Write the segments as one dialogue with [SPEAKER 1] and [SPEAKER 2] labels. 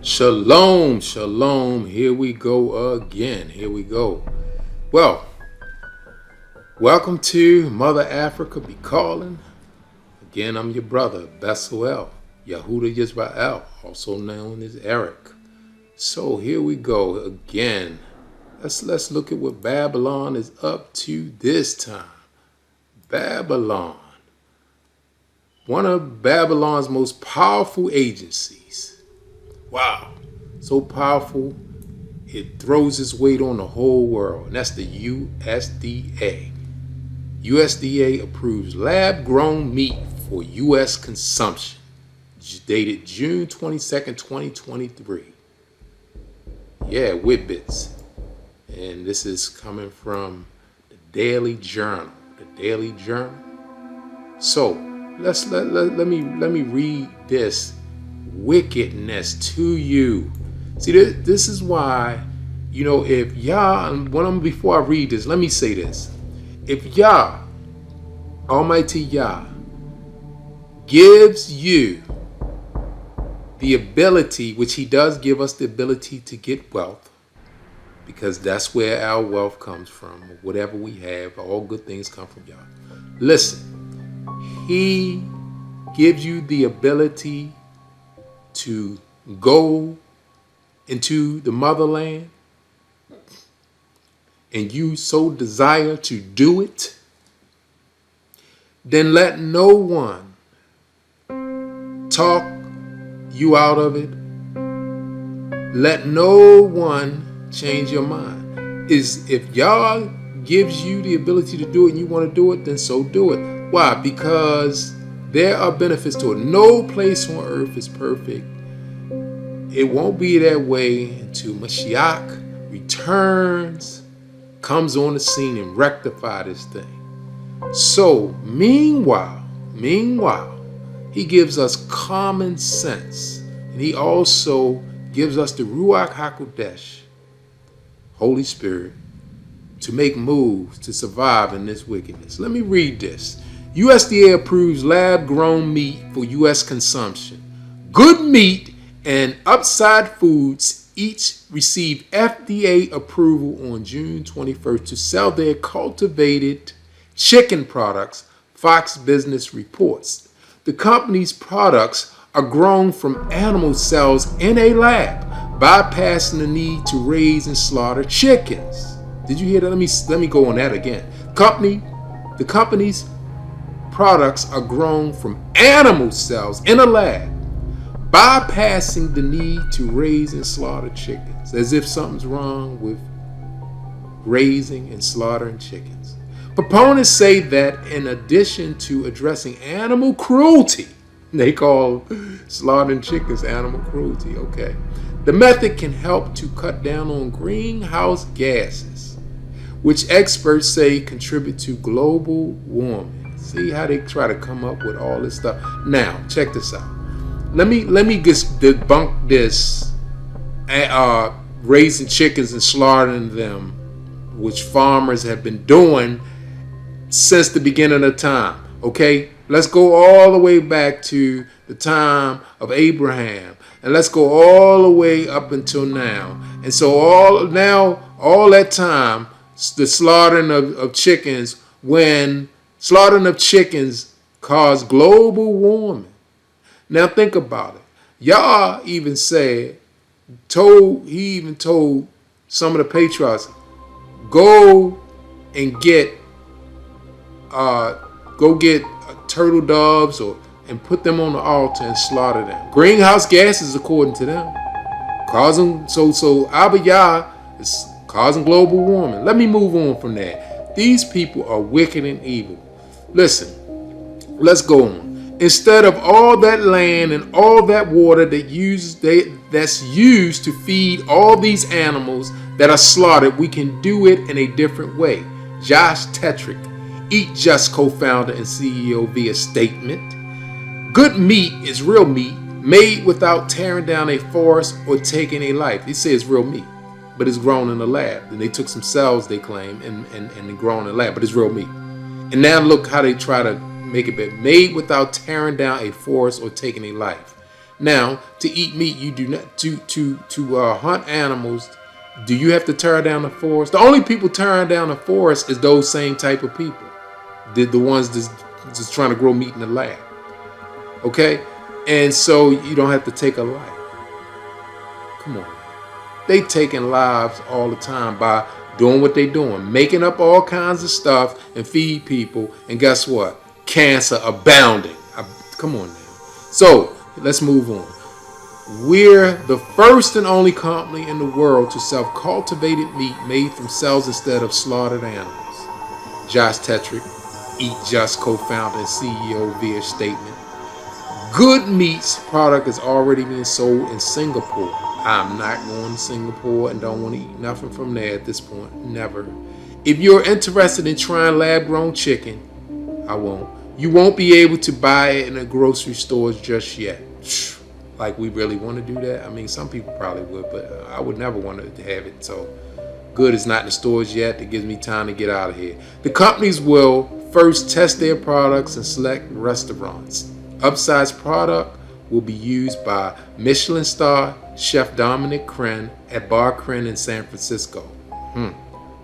[SPEAKER 1] Shalom, shalom. Here we go again. Here we go. Well, welcome to Mother Africa Be Calling. Again, I'm your brother, Basuel, Yahuda Yisrael, also known as Eric. So here we go again. Let's look at what Babylon is up to this time. Babylon. One of Babylon's most powerful agencies. Wow. So powerful, it throws its weight on the whole world. And that's the USDA. USDA approves lab-grown meat for U.S. consumption. Dated June 22nd, 2023. Yeah, Whitbits. And this is coming from the Daily Journal. The Daily Journal. So let me read this wickedness to you. See, this is why, if Yah, before I read this, let me say this. If Yah, Almighty Yah, gives you the ability, which he does give us the ability to get wealth, because that's where our wealth comes from. Whatever we have, all good things come from Yah. Listen, he gives you the ability to go into the motherland, and you so desire to do it, then let no one talk you out of it. Let no one change your mind. If Yah gives you the ability to do it and you want to do it, then so do it. Why? Because there are benefits to it. No place on earth is perfect. It won't be that way until Mashiach returns, comes on the scene and rectify this thing. So, meanwhile, he gives us common sense. And he also gives us the Ruach HaKodesh, Holy Spirit, to make moves to survive in this wickedness. Let me read this. USDA approves lab-grown meat for U.S. consumption. Good Meat and Upside Foods each received FDA approval on June 21st to sell their cultivated chicken products, Fox Business reports. The company's products are grown from animal cells in a lab, bypassing the need to raise and slaughter chickens. Did you hear that? Let me go on that again. The company's products are grown from animal cells in a lab, bypassing the need to raise and slaughter chickens, as if something's wrong with raising and slaughtering chickens. Proponents say that in addition to addressing animal cruelty, they call slaughtering chickens animal cruelty, okay, the method can help to cut down on greenhouse gases, which experts say contribute to global warming. See how they try to come up with all this stuff. Now, check this out. Let me just debunk this raising chickens and slaughtering them, which farmers have been doing since the beginning of time. Okay? Let's go all the way back to the time of Abraham. And let's go all the way up until now. And so all that time, the slaughtering of chickens, when slaughtering of chickens caused global warming. Now think about it. Yah even told some of the patriarchs, go get turtle doves and put them on the altar and slaughter them. Greenhouse gases, according to them, causing Abba Yah is causing global warming. Let me move on from that. These people are wicked and evil. Listen, let's go on. Instead of all that land and all that water that's used to feed all these animals that are slaughtered, we can do it in a different way. Josh Tetrick, Eat Just co-founder and CEO, via statement. Good meat is real meat made without tearing down a forest or taking a life. They say it's real meat, but it's grown in a lab. And they took some cells, they claim, and grown in a lab, but it's real meat. And now look how they try to make it made without tearing down a forest or taking a life. Now, to eat meat, you do not to hunt animals. Do you have to tear down the forest? The only people tearing down the forest is those same type of people, the ones just trying to grow meat in the lab. Okay, and so you don't have to take a life. Come on, they taking lives all the time by doing what they doing, making up all kinds of stuff and feed people. And guess what? Cancer abounding. Come on now. So let's move on. We're the first and only company in the world to sell cultivated meat made from cells instead of slaughtered animals. Josh Tetrick, Eat Just co-founder and CEO, via statement. Good Meat's product is already being sold in Singapore. I'm not going to Singapore and don't want to eat nothing from there at this point. Never. If you're interested in trying lab-grown chicken, I won't. You won't be able to buy it in the grocery stores just yet. Like, we really want to do that? I mean, some people probably would, but I would never want to have it. So, good is not in the stores yet. That gives me time to get out of here. The companies will first test their products in select restaurants. Upsized product will be used by Michelin star Chef Dominic Crenn at Bar Crenn in San Francisco.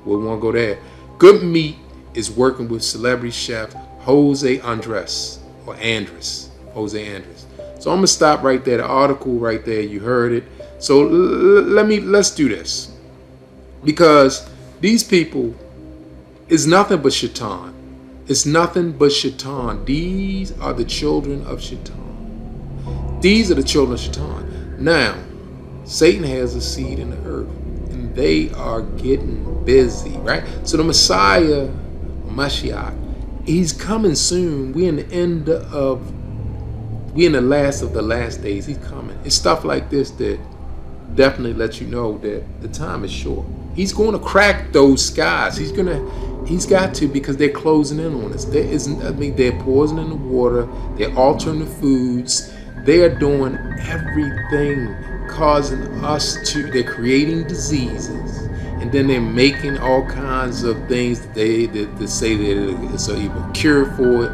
[SPEAKER 1] We won't go there. Good Meat is working with celebrity chef Jose Andres. So I'm gonna stop right there. The article right there, you heard it. So let's do this, because these people is nothing but Shaitan. It's nothing but Shaitan. These are the children of Shaitan. These are the children of Shaitan. Now, Satan has a seed in the earth, and they are getting busy, right? So the Messiah, Mashiach, he's coming soon. We're in the last of the last days. He's coming. It's stuff like this that definitely lets you know that the time is short. He's going to crack those skies. He's got to, because they're closing in on us. They're poisoning the water. They're altering the foods. They are doing everything, causing us to. They're creating diseases, and then they're making all kinds of things that they say that it's either a cure for it,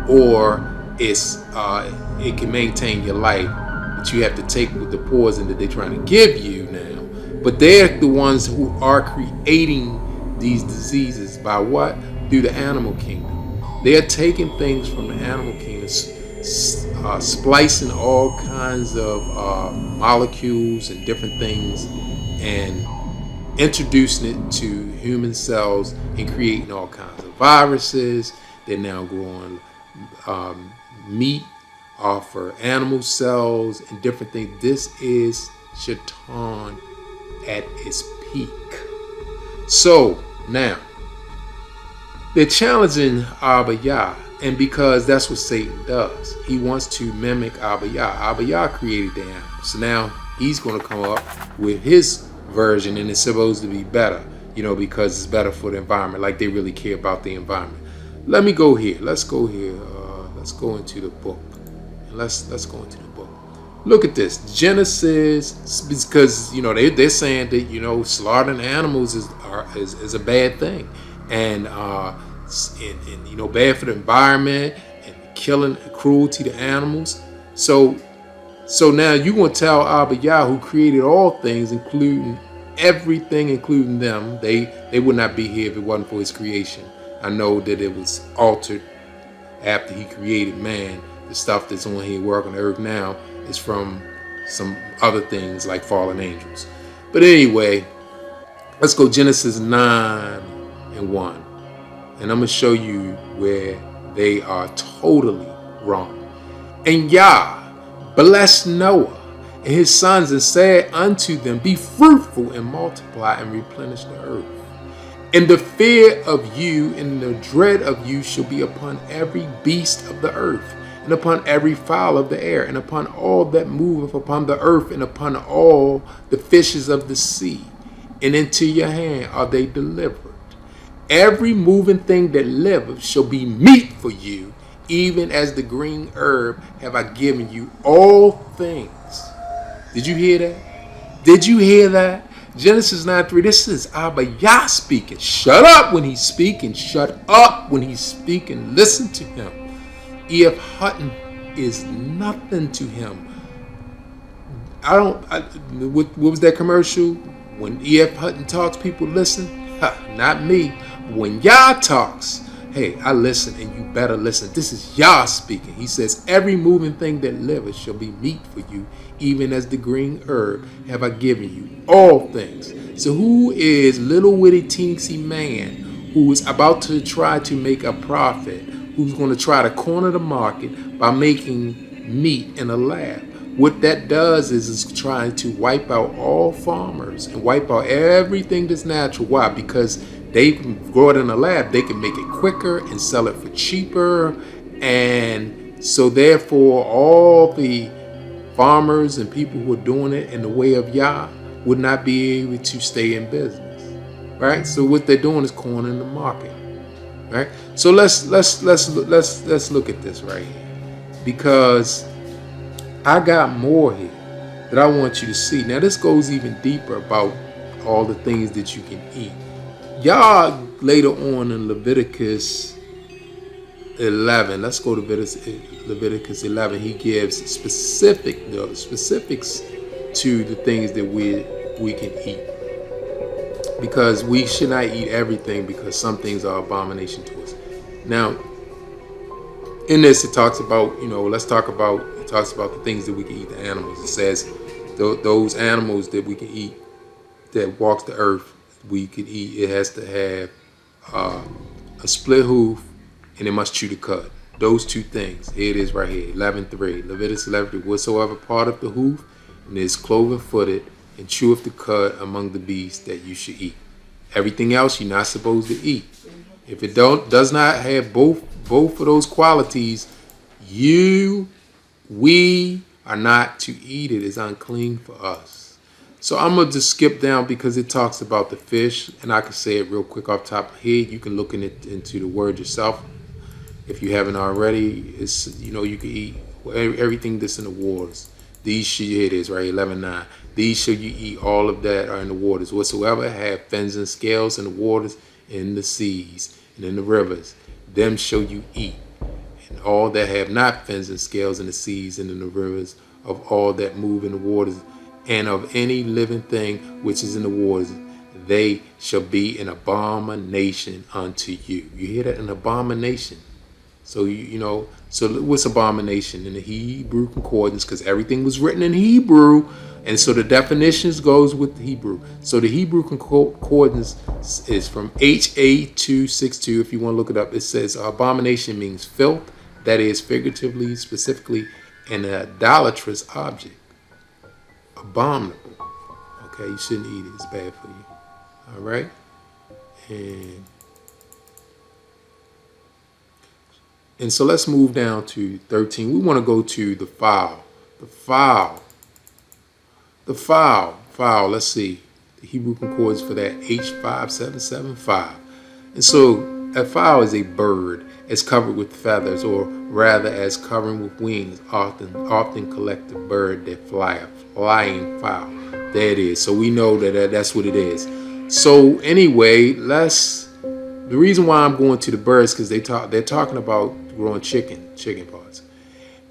[SPEAKER 1] or it can maintain your life, but you have to take with the poison that they're trying to give you now. But they're the ones who are creating these diseases by what? Through the animal kingdom. They are taking things from the animal kingdom, splicing all kinds of molecules and different things, and introducing it to human cells and creating all kinds of viruses. They're now growing meat off of animal cells and different things. This is Shaitan at its peak. So now they're challenging Abba Yah, and because that's what Satan does, he wants to mimic Abba Yah. Abba Yah created the animal, so now he's going to come up with his version, and it's supposed to be better, because it's better for the environment. Like, they really care about the environment. Let me go here. Let's go here. Let's go into the book. Let's go into the book. Look at this. Genesis, because they're saying that slaughtering animals is a bad thing, and bad for the environment, and killing, cruelty to animals. So now you're gonna tell Abba Yah, who created all things, including everything, including them, they would not be here if it wasn't for his creation. I know that it was altered after he created man. The stuff that's on here working on the earth now is from some other things like fallen angels. But anyway, let's go Genesis 9:1. And I'm going to show you where they are totally wrong. And Yah blessed Noah and his sons and said unto them, be fruitful and multiply and replenish the earth. And the fear of you and the dread of you shall be upon every beast of the earth, and upon every fowl of the air, and upon all that moveth upon the earth, and upon all the fishes of the sea. And into your hand are they delivered. Every moving thing that liveth shall be meat for you, even as the green herb have I given you all things. Did you hear that? Did you hear that? Genesis 9:3. This is Abba Yah speaking. Shut up when he's speaking. Shut up when he's speaking. Listen to him. E.F. Hutton is nothing to him. What was that commercial? When E.F. Hutton talks, people listen. Not me. When Yah talks, hey, I listen, and you better listen. This is Yah speaking. He says, every moving thing that liveth shall be meat for you, even as the green herb have I given you all things. So who is little witty teensy man who is about to try to make a profit, who's going to try to corner the market by making meat in a lab? What that does is trying to wipe out all farmers and wipe out everything that's natural. Why? Because they can grow it in a lab. They can make it quicker and sell it for cheaper. And so therefore, all the farmers and people who are doing it in the way of Yah would not be able to stay in business. Right? So what they're doing is cornering the market. Right? So let's look at this right here. Because I got more here that I want you to see. Now this goes even deeper about all the things that you can eat. Y'all later on in Leviticus 11, let's go to Leviticus 11. He gives specifics to the things that we can eat, because we should not eat everything, because some things are abomination to us. Now, in this, it talks about, it talks about the things that we can eat, the animals. It says those animals that we can eat that walks the earth, we could eat. It has to have a split hoof, and it must chew the cud. Those two things. Here it is right here, 11:3. Leviticus 11:3. Whatsoever part of the hoof and is cloven-footed and cheweth the cud among the beasts that you should eat. Everything else you're not supposed to eat. If it does not have both of those qualities, we are not to eat it. It's unclean for us. So I'm going to just skip down because it talks about the fish, and I can say it real quick off the top of my head. You can look into the word yourself if you haven't already. It's, you can eat everything that's in the waters. Here it is, right? 11:9. These shall you eat, all of that are in the waters. Whatsoever have fins and scales in the waters, in the seas, and in the rivers, them shall you eat. And all that have not fins and scales in the seas and in the rivers, of all that move in the waters, and of any living thing which is in the waters, they shall be an abomination unto you. You hear that? An abomination. So, so what's abomination in the Hebrew concordance? Because everything was written in Hebrew, and so the definitions goes with the Hebrew. So the Hebrew concordance is from HA262. If you want to look it up, it says abomination means filth, that is figuratively, specifically, an idolatrous object. Abominable. Okay, you shouldn't eat it. It's bad for you. All right? And so let's move down to 13. We want to go to the fowl. The fowl. Let's see. The Hebrew concordance for that, H5775. And so a fowl is a bird. It's covered with feathers, or rather as covering with wings, often collective bird that fly, a flying fowl. There it is. So we know that's what it is. So anyway, the reason why I'm going to the birds, because they're talking about growing chicken parts.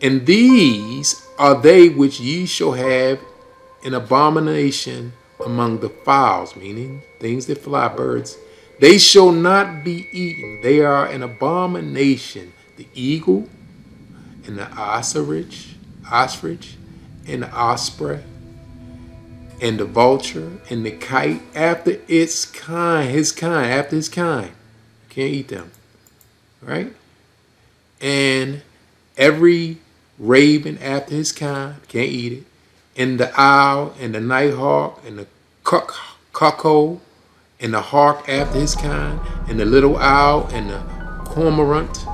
[SPEAKER 1] And these are they which ye shall have an abomination among the fowls, meaning things that fly, birds. They shall not be eaten. They are an abomination. The eagle and the ostrich and the osprey and the vulture and the kite after its kind, after his kind. You can't eat them, right? And every raven after his kind, can't eat it. And the owl and the nighthawk and the cuckoo and the hawk after his kind, and the little owl and the cormorant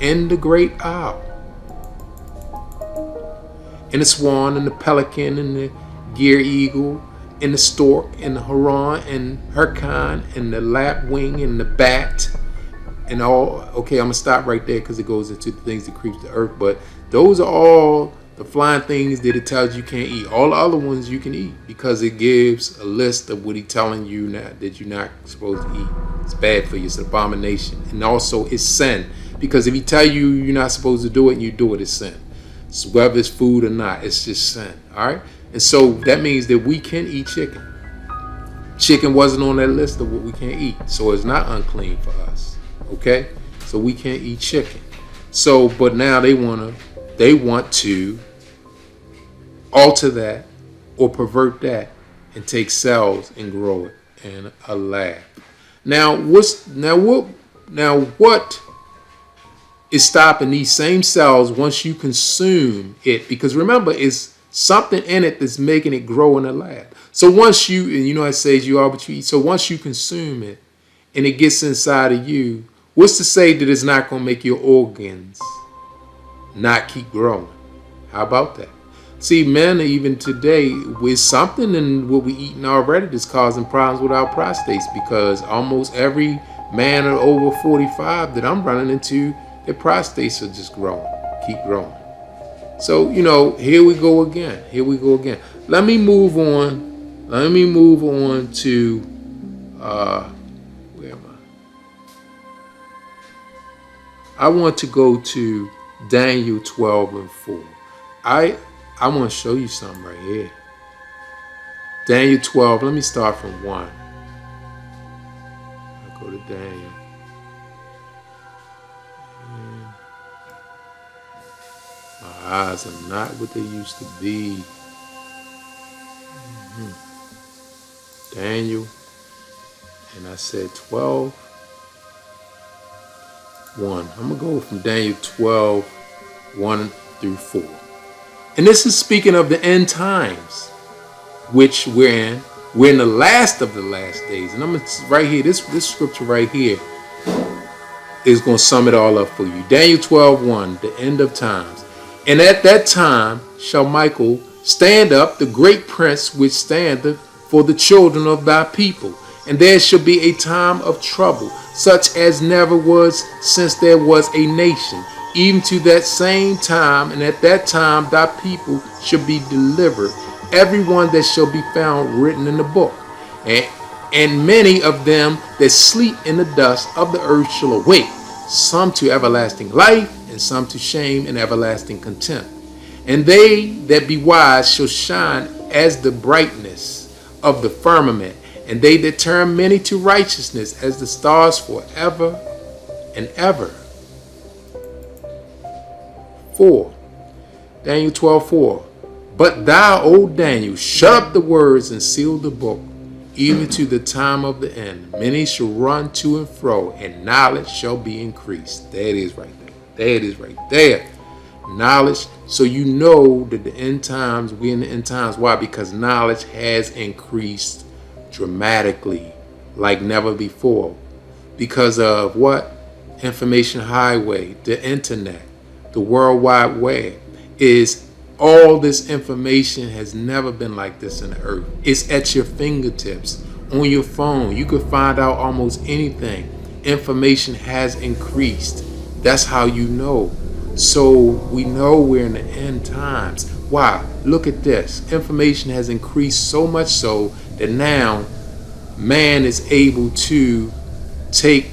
[SPEAKER 1] and the great owl, and the swan and the pelican and the gier eagle and the stork and the heron and her kind and the lapwing and the bat and all. Okay, I'm gonna stop right there because it goes into the things that creeps the earth, but those are all the flying things that it tells you can't eat. All the other ones you can eat, because it gives a list of what he's telling you that you're not supposed to eat. It's bad for you. It's an abomination. And also it's sin, because if he tell you you're not supposed to do it and you do it, it's sin. So whether it's food or not, it's just sin. All right. And so that means that we can eat chicken. Chicken wasn't on that list of what we can't eat. So it's not unclean for us. Okay? So we can't eat chicken. So, but now they want to alter that or pervert that and take cells and grow it in a lab. Now what is stopping these same cells once you consume it? Because remember, it's something in it that's making it grow in a lab. So once you, and you know it says you are what you eat. So once you consume it and it gets inside of you, what's to say that it's not going to make your organs not keep growing? How about that? See, men, even today, with something in what we're eating already that's causing problems with our prostates, because almost every man over 45 that I'm running into, their prostates are just growing, keep growing. So, here we go again. Let me move on to, where am I want to go to Daniel 12:4. I want to show you something right here. Daniel 12, let me start from 1. I'll go to Daniel. My eyes are not what they used to be. Daniel, and I said 12:1. I'm going to go from Daniel 12:1-4. And this is speaking of the end times, which we're in. We're in the last of the last days. And I'm going to, right here, this scripture right here is going to sum it all up for you. Daniel 12:1, the end of times. And at that time shall Michael stand up, the great prince which standeth for the children of thy people. And there shall be a time of trouble, such as never was since there was a nation, even to that same time, and at that time thy people shall be delivered, every one that shall be found written in the book. And many of them that sleep in the dust of the earth shall awake, some to everlasting life, and some to shame and everlasting contempt. And they that be wise shall shine as the brightness of the firmament, and they that turn many to righteousness as the stars forever and ever. 4. Daniel 12:4. But thou, O Daniel, shut up the words and seal the book, even to the time of the end. Many shall run to and fro, and knowledge shall be increased. There it is right there. There it is right there. Knowledge. So you know that the end times, we're in the end times. Why? Because knowledge has increased dramatically like never before. Because of what? Information highway, the internet, the World Wide Web. Is all this information has never been like this in the earth. It's at your fingertips, on your phone. You could find out almost anything. Information has increased. That's how you know. So we know we're in the end times. Why? Look at this. Information has increased so much so that now man is able to take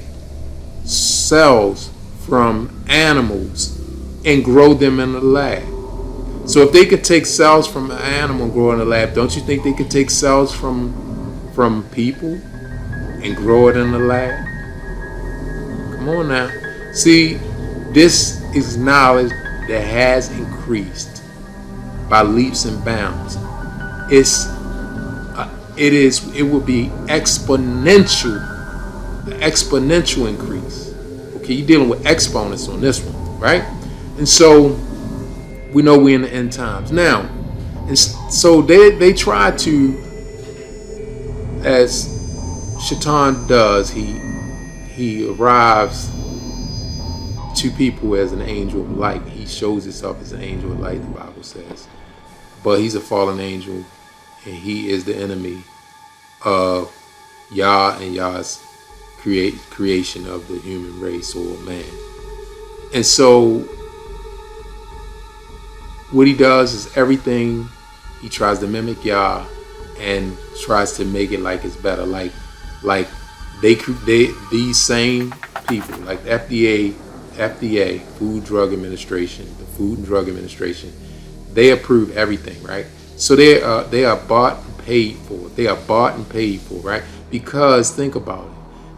[SPEAKER 1] cells from animals and grow them in the lab. So if they could take cells from an animal and grow in the lab, don't you think they could take cells from people and grow it in the lab? Come on now. See, this is knowledge that has increased by leaps and bounds. It will be exponential increase. Okay, you're dealing with exponents on this one, right? And so we know we're in the end times now. And so they try to, as Shaitan does, he arrives to people as an angel of light. He shows himself as an angel of light, the Bible says. But he's a fallen angel, and he is the enemy of Yah and Yah's creation of the human race or man. And so what he does is everything, he tries to mimic Yah and tries to make it like it's better. Like these same people, like the FDA, the Food and Drug Administration, they approve everything, right? So they are bought and paid for. They are bought and paid for, right? Because think about it.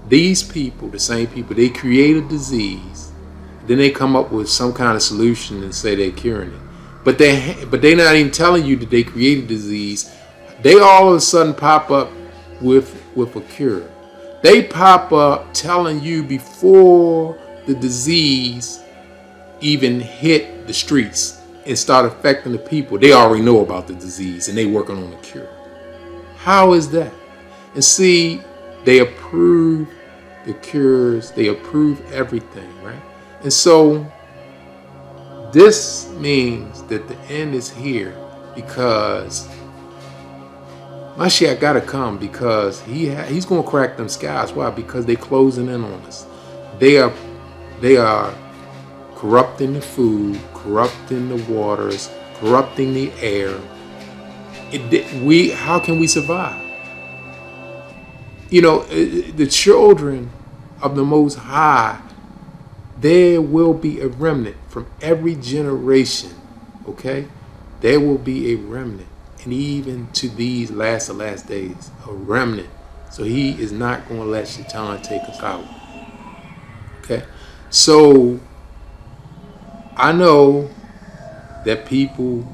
[SPEAKER 1] These people, the same people, they create a disease, then they come up with some kind of solution and say they're curing it. But they're not even telling you that they created disease. They all of a sudden pop up with a cure. They pop up telling you before the disease even hit the streets and start affecting the people. They already know about the disease and they working on a cure. How is that? And see, they approve the cures. They approve everything, right? And so this means that the end is here because Mashiach got to come, because he's going to crack them skies. Why? Because they closing in on us. They are corrupting the food, corrupting the waters, corrupting the air. How can we survive? You know, the children of the Most High, there will be a remnant from every generation, okay? There will be a remnant, and even to these last days, a remnant. So he is not going to let Shaitan take us out, okay? So I know that people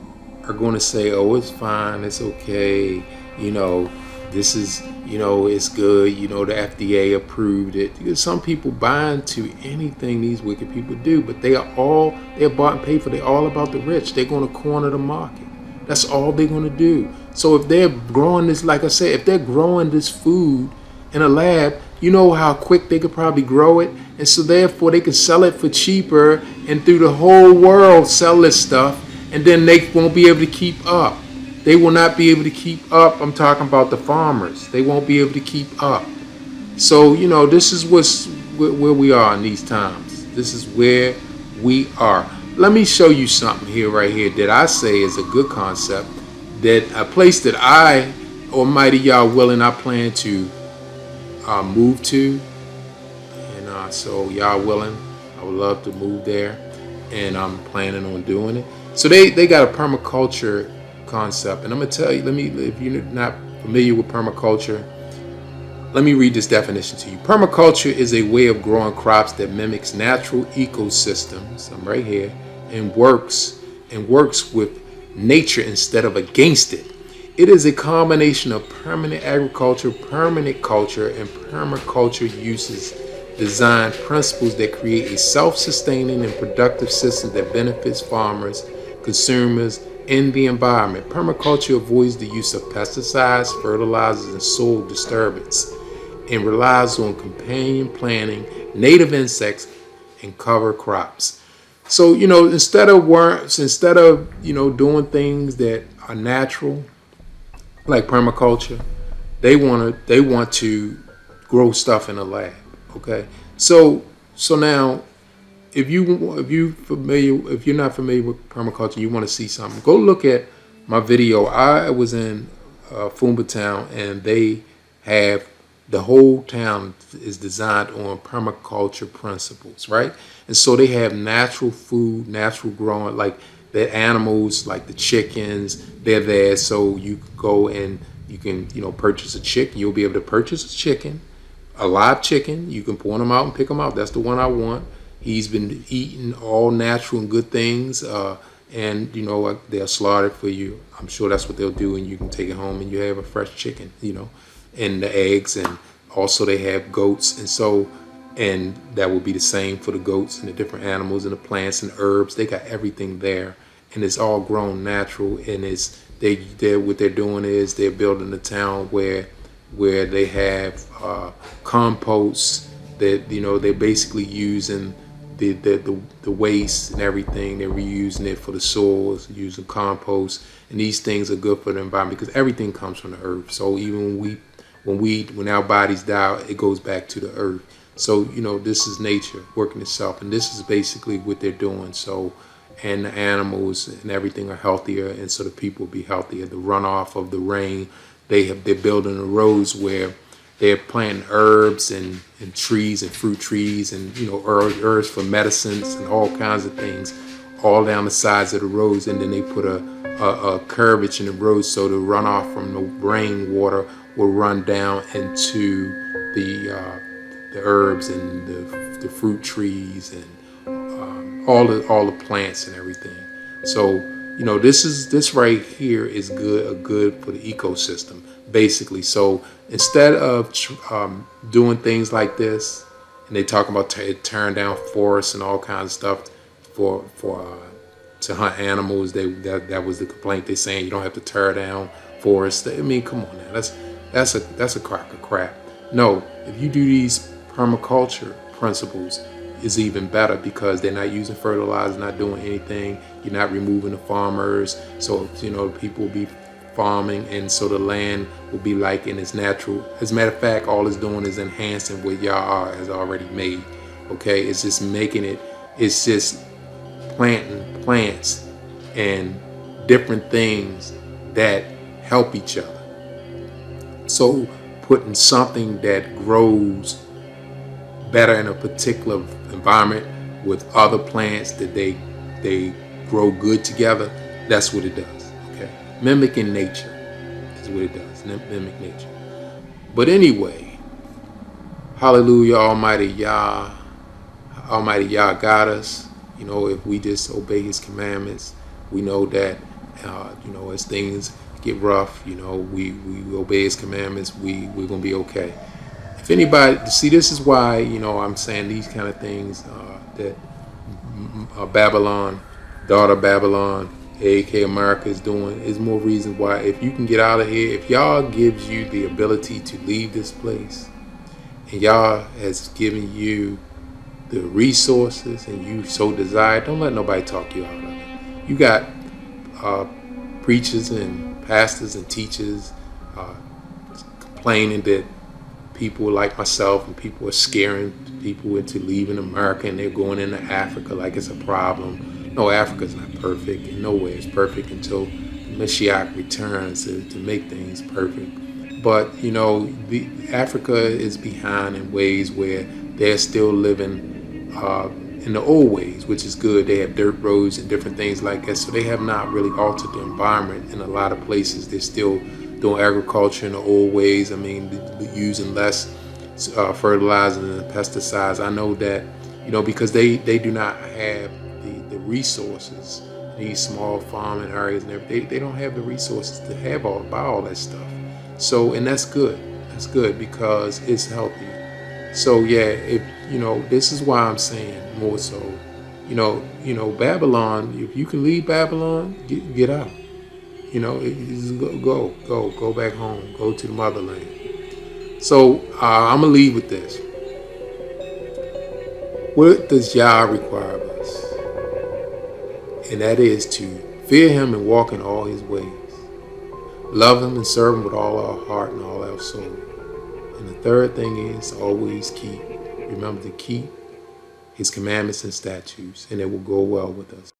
[SPEAKER 1] are going to say, oh, it's fine, it's okay, you know, this is, you know, it's good, you know, the FDA approved it. Because some people buy into anything these wicked people do, but they're bought and paid for. They're all about the rich. They're going to corner the market. That's all they're going to do. So if they're growing this, like I said, if they're growing this food in a lab, you know how quick they could probably grow it. And so therefore they can sell it for cheaper and through the whole world sell this stuff. And then they won't be able to keep up. They will not be able to keep up. I'm talking about the farmers. They won't be able to keep up. So, you know, this is where we are in these times. This is where we are. Let me show you something here, right here, that I say is a good concept. That a place that I, Almighty Yah willing, I plan to move to. And so Yah willing, I would love to move there. And I'm planning on doing it. So they got a permaculture concept, and I'm gonna tell you, if you're not familiar with permaculture, let me read this definition to you. Permaculture is a way of growing crops that mimics natural ecosystems. I'm right here, and works with nature instead of against it. It is a combination of permanent agriculture, permanent culture, and permaculture uses design principles that create a self-sustaining and productive system that benefits farmers, consumers, in the environment. Permaculture avoids the use of pesticides, fertilizers, and soil disturbance, and relies on companion planting, native insects, and cover crops. So, you know, instead of you know, doing things that are natural, like permaculture, they want to grow stuff in a lab. Okay, so now, if you're not familiar with permaculture, you want to see something, go look at my video. I was in Fumba Town, and they have, the whole town is designed on permaculture principles, right? And so they have natural food, natural growing, like the animals, like the chickens, they're there. So you can go and you can, you know, purchase a chicken. You'll be able to purchase a chicken, a live chicken. You can point them out and pick them out. That's the one I want. He's been eating all natural and good things, and you know, they'll slaughter it for you. I'm sure that's what they'll do, and you can take it home and you have a fresh chicken, you know, and the eggs, and also they have goats, and that will be the same for the goats and the different animals and the plants and herbs. They got everything there, and it's all grown natural. And what they're doing is they're building a town where they have compost that, you know, they're basically using the waste and everything. They're reusing it for the soils, using compost, and these things are good for the environment because everything comes from the earth. So even when our bodies die, it goes back to the earth. So, you know, this is nature working itself, and this is basically what they're doing. So, and the animals and everything are healthier, and so the people will be healthier. The runoff of the rain, they're building the roads where they're planting herbs and trees and fruit trees and, you know, herbs for medicines and all kinds of things. all down the sides of the roads, and then they put a curvature in the road so the runoff from the rainwater will run down into the herbs and the fruit trees and all the plants and everything. So this right here is good for the ecosystem basically. So instead of doing things like this, and they talk about tearing down forests and all kinds of stuff for to hunt animals. That was the complaint. They're saying you don't have to tear down forests. I mean, come on now, that's a crock of crap. No, if you do these permaculture principles, is even better because they're not using fertilizer, not doing anything. You're not removing the farmers, so people will be farming, and so the land will be like in its natural. As a matter of fact, all it's doing is enhancing what Yah has already made. Okay, it's just making it. It's just planting plants and different things that help each other. So putting something that grows better in a particular environment with other plants that they grow good together, that's what it does. Okay, mimicking nature is what it does. Mimic nature. But anyway, hallelujah, Almighty Yah got us. If we just obey His commandments, we know that as things get rough, we obey His commandments, we're gonna be okay. If anybody, see, this is why, I'm saying these kind of things that Babylon, daughter Babylon, AK America is doing, is more reason why, if you can get out of here, if Yah gives you the ability to leave this place, and Yah has given you the resources and you so desire, don't let nobody talk you out of it. You got preachers and pastors and teachers complaining that people like myself and people are scaring people into leaving America and they're going into Africa like it's a problem. No, Africa's not perfect, and nowhere is perfect until the Mashiach returns to make things perfect. But Africa is behind in ways where they're still living in the old ways, which is good. They have dirt roads and different things like that, so they have not really altered the environment in a lot of places. They're still doing agriculture in the old ways. I mean, using less fertilizer and pesticides. I know that, because they do not have the resources. These small farming areas and everything, they don't have the resources to buy all that stuff. So, and that's good. That's good because it's healthy. So yeah, if this is why I'm saying more so, Babylon. If you can leave Babylon, get out. Go back home. Go to the motherland. So I'm gonna leave with this. What does Yah require of us? And that is to fear Him and walk in all His ways. Love Him and serve Him with all our heart and all our soul. And the third thing is always remember to keep His commandments and statutes, and it will go well with us.